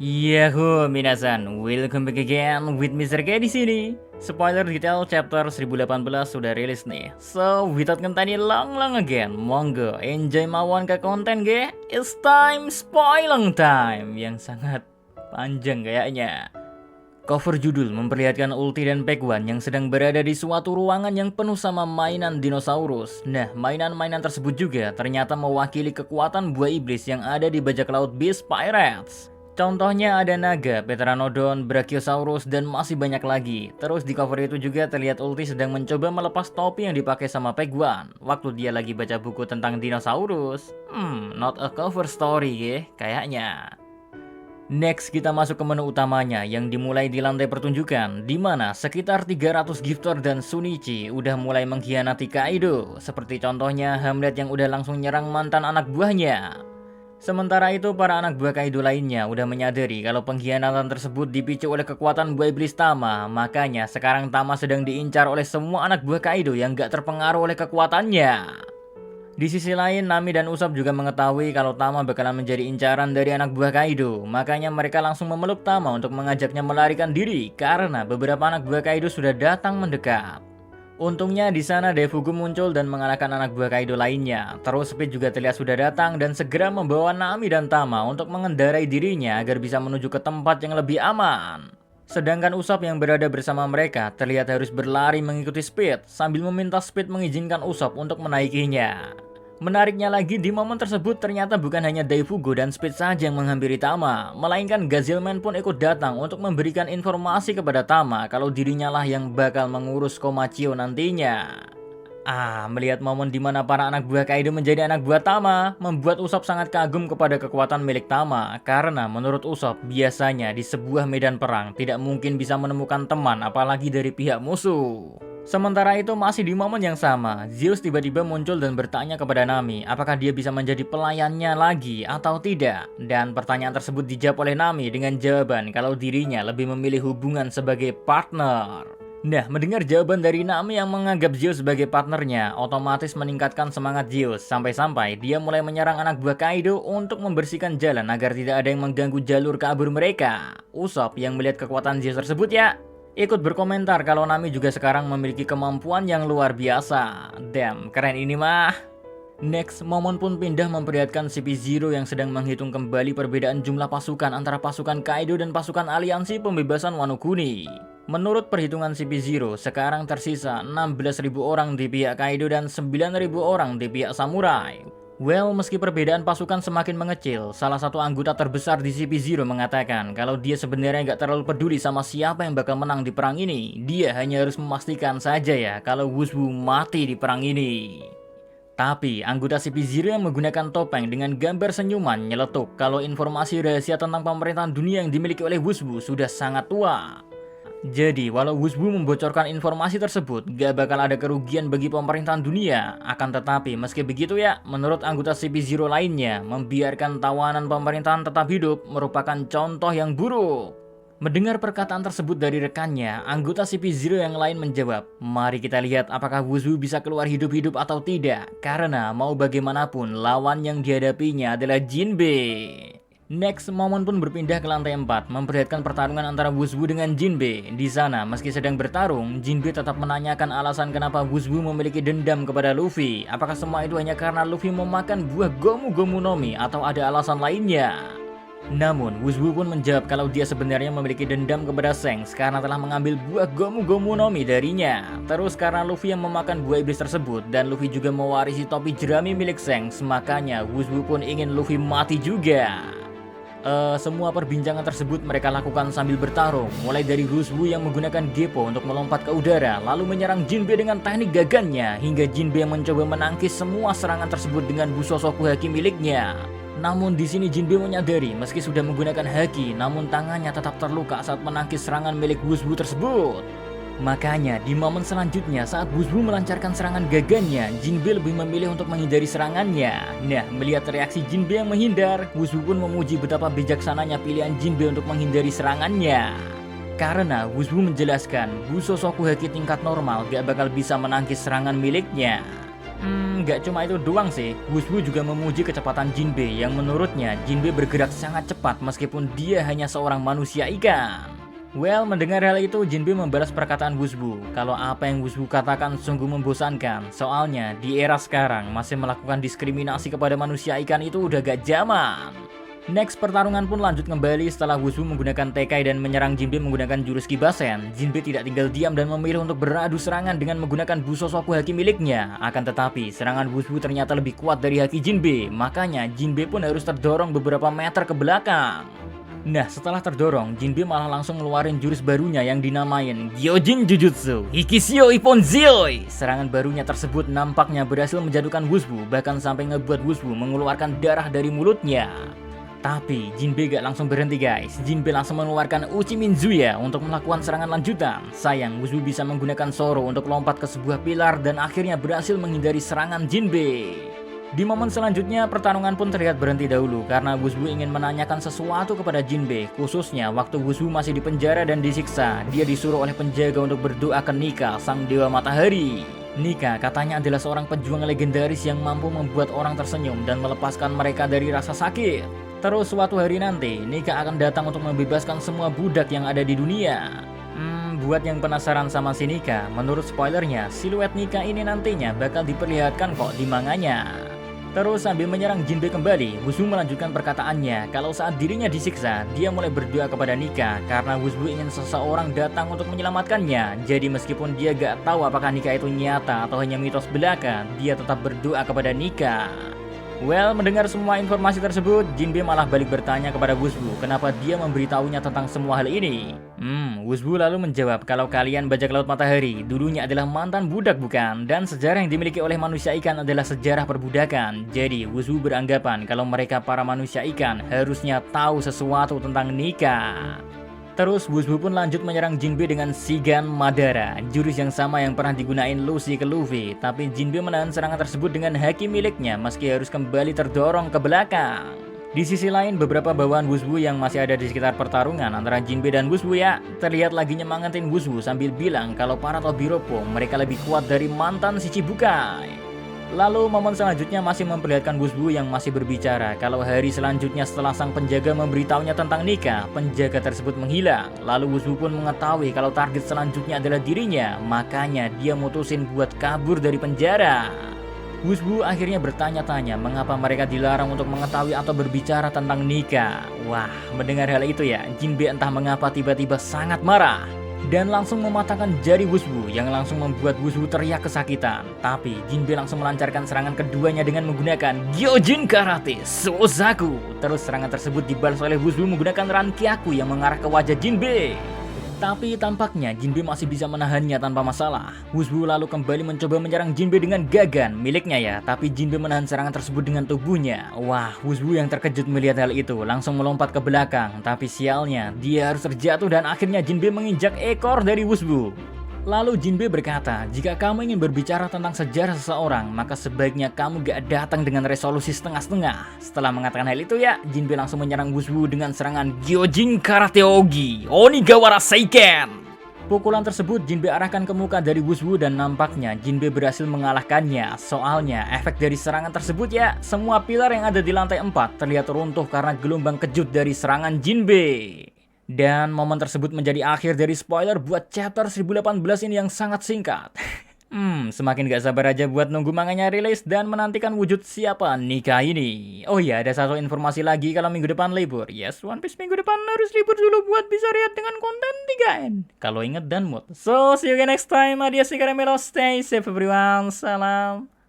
Yahoo minasan, welcome back again with Mr. K di sini. Spoiler detail chapter 1018 sudah rilis nih. So, without ngenteni long again, monggo enjoy mawon ke konten ge. It's time spoiling time yang sangat panjang kayaknya. Cover judul memperlihatkan Ulti dan Pegwan yang sedang berada di suatu ruangan yang penuh sama mainan dinosaurus. Nah, mainan-mainan tersebut juga ternyata mewakili kekuatan buah iblis yang ada di bajak laut Beast Pirates. Contohnya ada naga, Pteranodon, Brachiosaurus, dan masih banyak lagi. Terus di cover itu juga terlihat Ulti sedang mencoba melepas topi yang dipakai sama Pegwan waktu dia lagi baca buku tentang dinosaurus. Not a cover story ya, kayaknya. Next kita masuk ke menu utamanya yang dimulai di lantai pertunjukan, di mana sekitar 300 gifter dan Shunichi udah mulai mengkhianati Kaido, seperti contohnya Hamlet yang udah langsung nyerang mantan anak buahnya. Sementara itu para anak buah Kaido lainnya udah menyadari kalau pengkhianatan tersebut dipicu oleh kekuatan buah iblis Tama, makanya sekarang Tama sedang diincar oleh semua anak buah Kaido yang gak terpengaruh oleh kekuatannya. Di sisi lain, Nami dan Usopp juga mengetahui kalau Tama bakalan menjadi incaran dari anak buah Kaido. Makanya mereka langsung memeluk Tama untuk mengajaknya melarikan diri karena beberapa anak buah Kaido sudah datang mendekat. Untungnya di sana Defugu muncul dan mengalahkan anak buah Kaido lainnya. Terus Speed juga terlihat sudah datang dan segera membawa Nami dan Tama untuk mengendarai dirinya agar bisa menuju ke tempat yang lebih aman. Sedangkan Usopp yang berada bersama mereka terlihat harus berlari mengikuti Speed sambil meminta Speed mengizinkan Usopp untuk menaikinya. Menariknya lagi, di momen tersebut ternyata bukan hanya Daifugo dan Speed saja yang menghampiri Tama, melainkan Gazelman pun ikut datang untuk memberikan informasi kepada Tama kalau dirinya lah yang bakal mengurus Komachio nantinya. Melihat momen di mana para anak buah Kaido menjadi anak buah Tama, membuat Usopp sangat kagum kepada kekuatan milik Tama, karena menurut Usopp biasanya di sebuah medan perang tidak mungkin bisa menemukan teman apalagi dari pihak musuh. Sementara itu masih di momen yang sama, Zeus tiba-tiba muncul dan bertanya kepada Nami apakah dia bisa menjadi pelayannya lagi atau tidak. Dan pertanyaan tersebut dijawab oleh Nami dengan jawaban kalau dirinya lebih memilih hubungan sebagai partner. Nah, mendengar jawaban dari Nami yang menganggap Zeus sebagai partnernya, otomatis meningkatkan semangat Zeus sampai-sampai dia mulai menyerang anak buah Kaido untuk membersihkan jalan agar tidak ada yang mengganggu jalur kabur mereka. Usopp yang melihat kekuatan Zeus tersebut ikut berkomentar kalau Nami juga sekarang memiliki kemampuan yang luar biasa. Damn, keren ini mah. Next, momen pun pindah memperlihatkan CP0 yang sedang menghitung kembali perbedaan jumlah pasukan antara pasukan Kaido dan pasukan aliansi pembebasan Wano Kuni. Menurut perhitungan CP0, sekarang tersisa 16.000 orang di pihak Kaido dan 9.000 orang di pihak samurai. Well, meski perbedaan pasukan semakin mengecil, salah satu anggota terbesar di CP0 mengatakan kalau dia sebenarnya gak terlalu peduli sama siapa yang bakal menang di perang ini. Dia hanya harus memastikan saja ya kalau Wushu mati di perang ini. Tapi anggota CP0 yang menggunakan topeng dengan gambar senyuman nyeletuk kalau informasi rahasia tentang pemerintahan dunia yang dimiliki oleh Wushu sudah sangat tua. Jadi, walau Wushu membocorkan informasi tersebut, gak bakal ada kerugian bagi pemerintahan dunia. Akan tetapi, meski begitu menurut anggota CP0 lainnya, membiarkan tawanan pemerintahan tetap hidup merupakan contoh yang buruk. Mendengar perkataan tersebut dari rekannya, anggota CP0 yang lain menjawab, mari kita lihat apakah Wushu bisa keluar hidup-hidup atau tidak. Karena mau bagaimanapun, lawan yang dihadapinya adalah Jinbe. Next, momen pun berpindah ke lantai 4, memperlihatkan pertarungan antara Wushu dengan Jinbe. Di sana, meski sedang bertarung, Jinbe tetap menanyakan alasan kenapa Wushu memiliki dendam kepada Luffy. Apakah semua itu hanya karena Luffy memakan buah Gomu Gomu no Mi atau ada alasan lainnya? Namun, Wushu pun menjawab kalau dia sebenarnya memiliki dendam kepada Shanks karena telah mengambil buah Gomu Gomu no Mi darinya. Terus karena Luffy yang memakan buah iblis tersebut dan Luffy juga mewarisi topi jerami milik Shanks, makanya Wushu pun ingin Luffy mati juga. Semua perbincangan tersebut mereka lakukan sambil bertarung, mulai dari Wushu yang menggunakan Geppo untuk melompat ke udara, lalu menyerang Jinbe dengan teknik gagannya, hingga Jinbe yang mencoba menangkis semua serangan tersebut dengan Bushosoku Haki miliknya. Namun di sini Jinbe menyadari meski sudah menggunakan Haki, namun tangannya tetap terluka saat menangkis serangan milik Wushu tersebut. Makanya di momen selanjutnya saat Wushu melancarkan serangan gagannya, Jinbe lebih memilih untuk menghindari serangannya. Nah, melihat reaksi Jinbe yang menghindar, Wushu pun memuji betapa bijaksananya pilihan Jinbe untuk menghindari serangannya. Karena Wushu menjelaskan Bushosoku Haki tingkat normal gak bakal bisa menangkis serangan miliknya. Nggak cuma itu doang sih, Wushu juga memuji kecepatan Jinbe yang menurutnya Jinbe bergerak sangat cepat meskipun dia hanya seorang manusia ikan. Well, mendengar hal itu, Jinbe membalas perkataan Wushu kalau apa yang Wushu katakan sungguh membosankan. Soalnya di era sekarang masih melakukan diskriminasi kepada manusia ikan itu udah gak zaman. Next, pertarungan pun lanjut kembali setelah Wushu menggunakan Tekai dan menyerang Jinbe menggunakan jurus Kibasen. Jinbe tidak tinggal diam dan memilih untuk beradu serangan dengan menggunakan Busosoku Haki miliknya. Akan tetapi, serangan Wushu ternyata lebih kuat dari Haki Jinbe, makanya Jinbe pun harus terdorong beberapa meter ke belakang. Nah, setelah terdorong, Jinbe malah langsung ngeluarin jurus barunya yang dinamain Gyojin Jujutsu Hikishio Ipponzoi. Serangan barunya tersebut nampaknya berhasil menjatuhkan Wushu, bahkan sampai ngebuat Wushu mengeluarkan darah dari mulutnya. Tapi Jinbe gak langsung berhenti guys. Jinbe langsung mengeluarkan Uchi Minzuya untuk melakukan serangan lanjutan. Sayang, Wushu bisa menggunakan Soro untuk lompat ke sebuah pilar dan akhirnya berhasil menghindari serangan Jinbe. Di momen selanjutnya, pertarungan pun terlihat berhenti dahulu karena Wushu ingin menanyakan sesuatu kepada Jinbe. Khususnya waktu Wushu masih di penjara dan disiksa, dia disuruh oleh penjaga untuk berdoa ke Nika, sang dewa matahari. Nika katanya adalah seorang pejuang legendaris yang mampu membuat orang tersenyum dan melepaskan mereka dari rasa sakit. Terus suatu hari nanti, Nika akan datang untuk membebaskan semua budak yang ada di dunia. Buat yang penasaran sama si Nika, menurut spoilernya, siluet Nika ini nantinya bakal diperlihatkan kok di manganya. Terus sambil menyerang Jinbe kembali, Wushu melanjutkan perkataannya kalau saat dirinya disiksa, dia mulai berdoa kepada Nika karena Wushu ingin seseorang datang untuk menyelamatkannya. Jadi meskipun dia gak tahu apakah Nika itu nyata atau hanya mitos belaka, dia tetap berdoa kepada Nika. Well, mendengar semua informasi tersebut, Jinbe malah balik bertanya kepada Wushu kenapa dia memberitahunya tentang semua hal ini. Wushu lalu menjawab kalau kalian bajak laut matahari dulunya adalah mantan budak bukan? Dan sejarah yang dimiliki oleh manusia ikan adalah sejarah perbudakan. Jadi Wushu beranggapan kalau mereka para manusia ikan harusnya tahu sesuatu tentang Nika. Terus Wushu pun lanjut menyerang Jinbe dengan Shigan Madara, jurus yang sama yang pernah digunain Luffy ke Luffy. Tapi Jinbe menahan serangan tersebut dengan haki miliknya meski harus kembali terdorong ke belakang. Di sisi lain, beberapa bawahan Wushu yang masih ada di sekitar pertarungan antara Jinbe dan Wushu ya terlihat lagi nyemangatin Wushu sambil bilang kalau para Tobiropo mereka lebih kuat dari mantan Shichibukai. Lalu momen selanjutnya masih memperlihatkan Wushu yang masih berbicara kalau hari selanjutnya setelah sang penjaga memberitahunya tentang Nika, penjaga tersebut menghilang. Lalu Wushu pun mengetahui kalau target selanjutnya adalah dirinya, makanya dia mutusin buat kabur dari penjara. Wushu akhirnya bertanya-tanya mengapa mereka dilarang untuk mengetahui atau berbicara tentang Nika. Wah, mendengar hal itu ya, Jinbe entah mengapa tiba-tiba sangat marah dan langsung mematahkan jari Wushu yang langsung membuat Wushu teriak kesakitan. Tapi Jinbe langsung melancarkan serangan keduanya dengan menggunakan Gyojin Karate Sozaku. Terus serangan tersebut dibalas oleh Wushu menggunakan Rankyaku yang mengarah ke wajah Jinbe. Tapi tampaknya Jinbe masih bisa menahannya tanpa masalah. Wushu lalu kembali mencoba menyerang Jinbe dengan Gagan miliknya ya. Tapi Jinbe menahan serangan tersebut dengan tubuhnya. Wah, Wushu yang terkejut melihat hal itu langsung melompat ke belakang. Tapi sialnya, dia harus terjatuh dan akhirnya Jinbe menginjak ekor dari Wushu. Lalu Jinbe berkata, jika kamu ingin berbicara tentang sejarah seseorang, maka sebaiknya kamu gak datang dengan resolusi setengah-setengah. Setelah mengatakan hal itu ya, Jinbe langsung menyerang Wushu dengan serangan Gyojin Karate Ogi Onigawara Seiken. Pukulan tersebut Jinbe arahkan ke muka dari Wushu dan nampaknya Jinbe berhasil mengalahkannya. Soalnya efek dari serangan tersebut ya, semua pilar yang ada di lantai 4 terlihat runtuh karena gelombang kejut dari serangan Jinbe. Dan momen tersebut menjadi akhir dari spoiler buat chapter 1018 ini yang sangat singkat. Semakin gak sabar aja buat nunggu manganya rilis dan menantikan wujud siapa Nika ini. Oh iya, ada satu informasi lagi kalau minggu depan libur. Yes, One Piece minggu depan harus libur dulu buat bisa lihat dengan konten 3N. Kalau inget dan mood. So, see you again next time. Adios, karamelo. Stay safe everyone. Salam.